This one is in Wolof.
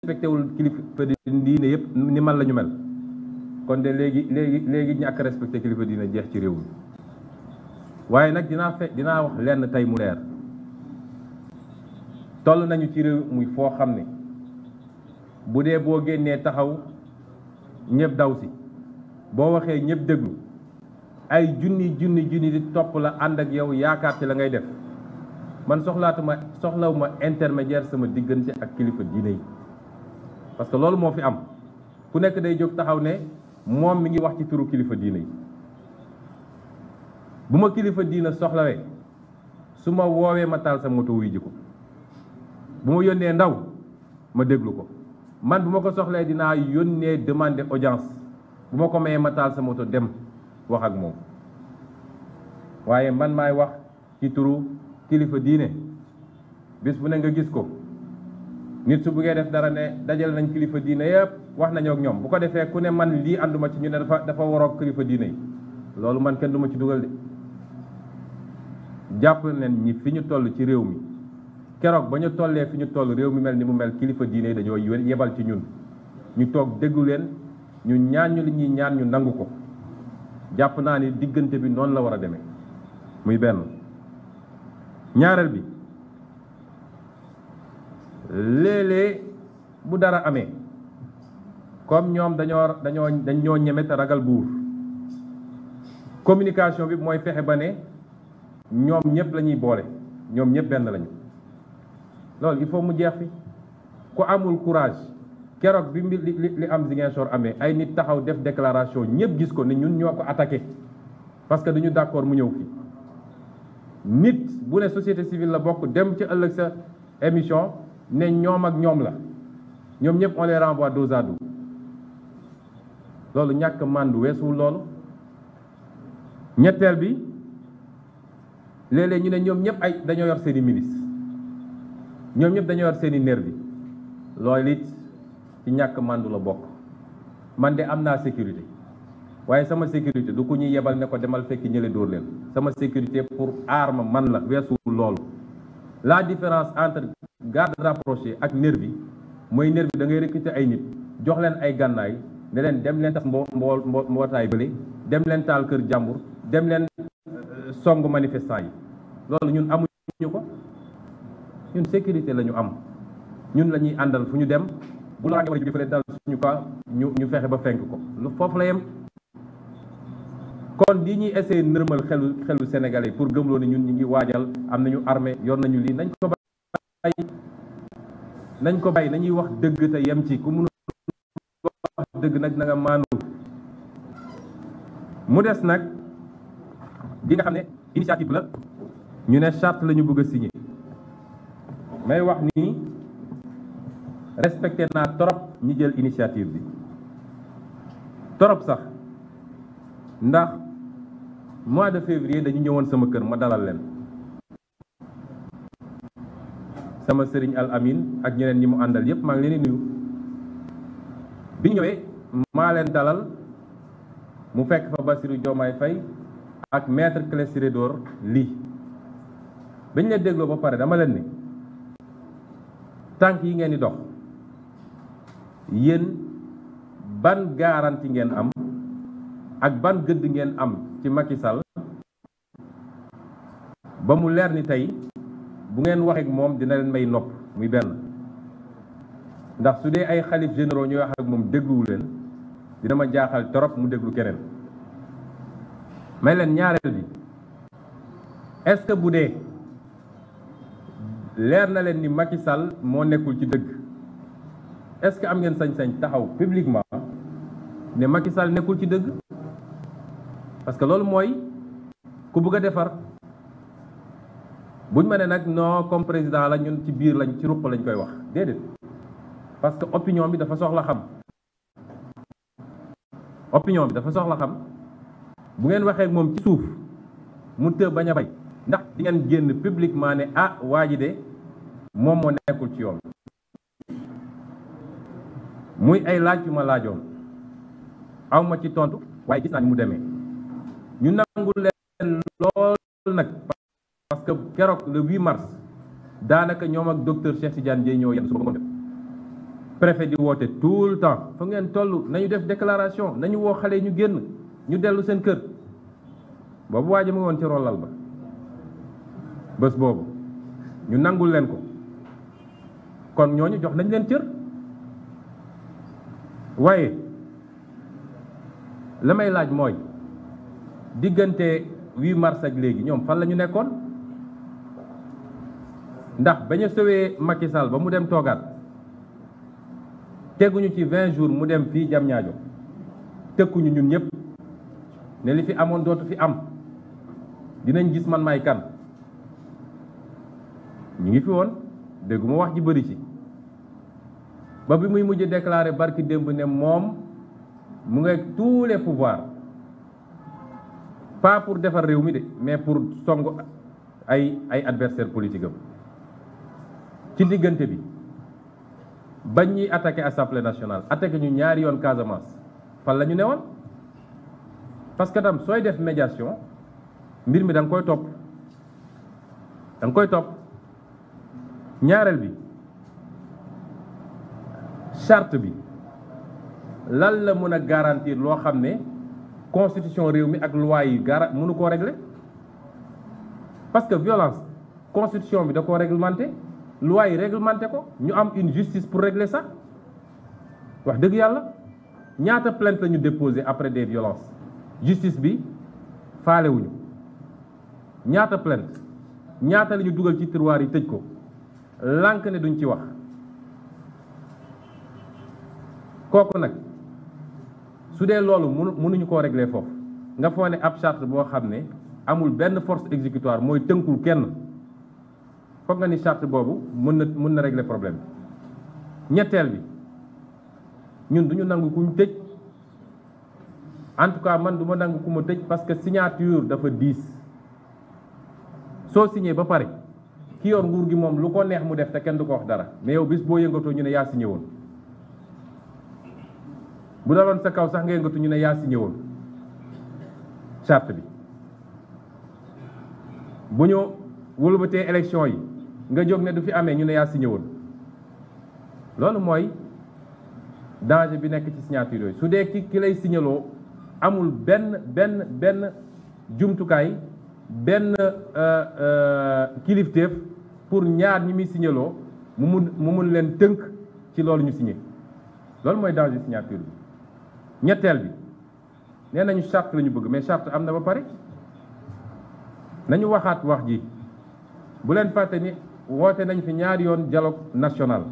respecté wul kilifa diine yëpp ni man la ñu mel kon de léegi ñàkk respecté kilifa diine jeex ci réew mi waaye nag dinaa wax lenn tey mu leer toll nañu ci réew muy foo xam ne bu dee boo génnee taxaw ñëpp daw si boo waxee ñëpp déglu ay junni di topp la ànd ak yow yaakaar ci la ngay def man soxlawuma intermédiaire sama diggante ak kilifa diine yi parce que loolu moo fi am ku nekk day jóg taxaw ne moom mi ngi wax ci turu kilifa diine yi bu ma kilifa diine soxlawee su ma woowee ma taal sa moto wuy ji ko bu ma yónnee ndaw ma déglu ko man bu ma ko soxlee dinaa yónnee demander audience bu ma ko mayee ma taal sa moto dem wax ak moom waaye man maay wax ci turu kilifa diine bis bu ne nga gis ko nit su buggee def dara ne dajal nañ kilifa diine yëpp wax nañoo ak ñoom bu ko defee ku ne man lii ànduma ci ñu ne dafa waroog kilifa diine yi loolu man kenn du ma ci dugal de jàpp nañ ñi fi ñu toll ci réew mi keroog ba ñu tollee fi ñu toll réew mi mel ni mu mel kilifa diine yi dañoo yebal ci ñun ñu toog déglu leen ñu ñaan ñu li ñuy ñaan ñu nangu ko jàpp naa ni diggante bi noonu la war a demee muy benn ñaareel bi léeg-léeg bu dara amee comme ñoom dañoo ñeme te ragal buur communication bi mooy fexe ba ne ñoom ñëpp la ñuy boole ñoom ñëpp benn lañu loolu il faut mu jeex fi ku amul courage keroog bi li am Ziguinchor amee ay nit taxaw def déclaration ñëpp gis ko ne ñun ñoo ko attaqué parce que duñu d'accord mu ñëw fi nit bu ne société civile la bokk dem ci ëllëg sa émission ne ñoom ak ñoom la ñoom ñëpp on les renvoie dos à dos loolu ñàkk màndu weesuwul loolu ñetteel bi léeg-léeg ñu ne ñoom ñëpp ay dañoo yor seeni milice ñoom ñëpp dañoo yor seeni nervi loolu it ci ñàkk màndu la bokk man de am naa sécurité waaye sama sécurité du ko ñuy yebal ne ko demal fekki ñële dóor leen sama sécurité pour aar ma man la weesuwul loolu la différence entre garde rapproché ak nervi mooy nervi da ngay recruter ay nit jox leen ay gànnaay ne leen dem leen tas mbootaay bële dem leen taal kër jàmbur dem leen song manifestant yi loolu ñun amuñu ko ñun sécurité la ñu am ñun la ñuy àndal fu ñu dem bu la war a jóge fële dal suñu ko ñu fexe ba fenk ko lu foofu la yem kon li ñuy essayer nërmal xelu sénégalais pour gëmloo ne ñun ñu ngi waajal am nañu armée yor nañu lii nañ ko bàyyi nañuy wax dëgg te yem ci ku mënu wax dëgg nag na nga maandu mu des nag di nga xam ne initiative la ñu ne charte la ñu bëgg a signer may wax ni respecté naa trop ñi jël initiative bi trop sax ndax mois de février dañu ñëwoon sama kër ma dalal leen sama sëriñ Al Amin ak ñeneen ñi mu àndal yépp maa ngi leen di nuyu bi ñëwee maa leen dalal mu fekk fa Bassirou Diomaye Faye ak maître Ciré Clédor Ly bañ leen dégloo ba pare dama leen ni tànk yi ngeen di dox yéen ban garantie ngeen am ak ban gëdd ngeen am ci Macky Sall ba mu leer ni tey bu ngeen waxee ak moom dina leen may nopp muy benn ndax su dee ay xalif généraux ñuy wax ak moom dégluwu leen dina ma jaaxal trop mu déglu keneen may leen ñaareel bi est-ce que bu dee leer na leen ni Macky Sall moo nekkul ci dëgg est-ce que am ngeen sañ-sañ taxaw publiquement ne Macky Sall nekkul ci dëgg parce que loolu mooy ku bëgg a defar buñ ma ne nag non comme président la ñun ci biir lañ ci ruq lañ koy wax déedéet parce que opinion bi dafa soxla xam bu ngeen waxee ak moom ci suuf mu të bañ a bay ndax di ngeen génn publiquement ne ah waa ji de moom moo nekkul ci yoon muy ay laaj yu ma laajoon aw ma ci tontu waaye gis naa ni mu demee ñu nangu leen lool nag parce que keroog le 8 mars daanaka ñoom ak docteur Cheikh Tidiane Dièye ñoo yenn suba ngoon préfet di woote tout le temps fa ngeen toll nañu def déclaration nañu woo xale ñu génn ñu dellu seen kër boobu waa ji mu ngi woon ci rollal ba bés boobu ñu nangul leen ko kon ñooñu jox nañ leen cër waaye la may laaj mooy diggante 8 mars ak léegi ñoom fan la ñu nekkoon ndax bañ a sowee Macky Sall ba mu dem toogaat teguñu ci 20 jours mu dem fii Diamniadio tëkkuñu ñun ñëpp ne li fi amoon dootu fi am dinañ gis man may kan ñu ngi fi woon dégguma wax ji bëri ci ba bi muy mujj déclaré barki démb ne moom mu ngi tous les pouvoirs pas pour defar réew mi de mais pour song ay adversaire politique am ci diggante bi bañ ñuy attaqué assemblée nationale attaqué ñu ñaari yoon Casamance fan la ñu newoon parce que tam sooy def médiation mbir mi da nga koy topp ñaareel bi charte bi lan la mën a garantir loo xam ne constitution réew mi ak loi yi mënu koo régler parce que violence constitution bi da koo réglementé loi yi réglementé ko ñu am une justice pour régler ça wax dëgg yàlla ñaata plainte la ñu déposé après des violences justice bi faalewuñu ñaata plainte ñaata la ñu dugal ci tiroir yi tëj ko lànk ne duñ ci wax kooku nag su dee loolu mënuñu koo régler foofu nga foo ne ab charte boo xam ne amul benn force exécutoire mooy tënkul kenn foog nga ni charte boobu mën na régler problème bi ñetteel bi ñun duñu nangu kuñ tëj en tout cas man du ma nangu ku ma tëj parce que signature dafa diis soo signé ba pare ki yor nguur gi moom lu ko neex mu def te kenn du ko wax dara mais yow bis boo yëngatoo ñu ne yaa signé woon bu daloon sa kaw sax nga yëngatu ñu ne yaa signé woon charte bi bu ñu wëlbatee élection yi nga jóg ne du fi amee ñu ne yaa signé woon loolu mooy danger bi nekk ci signature yooyu su dee ki lay signaloo amul benn jumtukaay benn kilifteef pour ñaar ñi muy signaloo mu mun leen tënk ci loolu ñu signé loolu mooy danger signature bi ñetteel bi nee nañu charte la ñu bëgg mais charte am na ba pare nañu waxaat wax ji bu leen fàtte ni woote nañ fi ñaari yoon dialogue national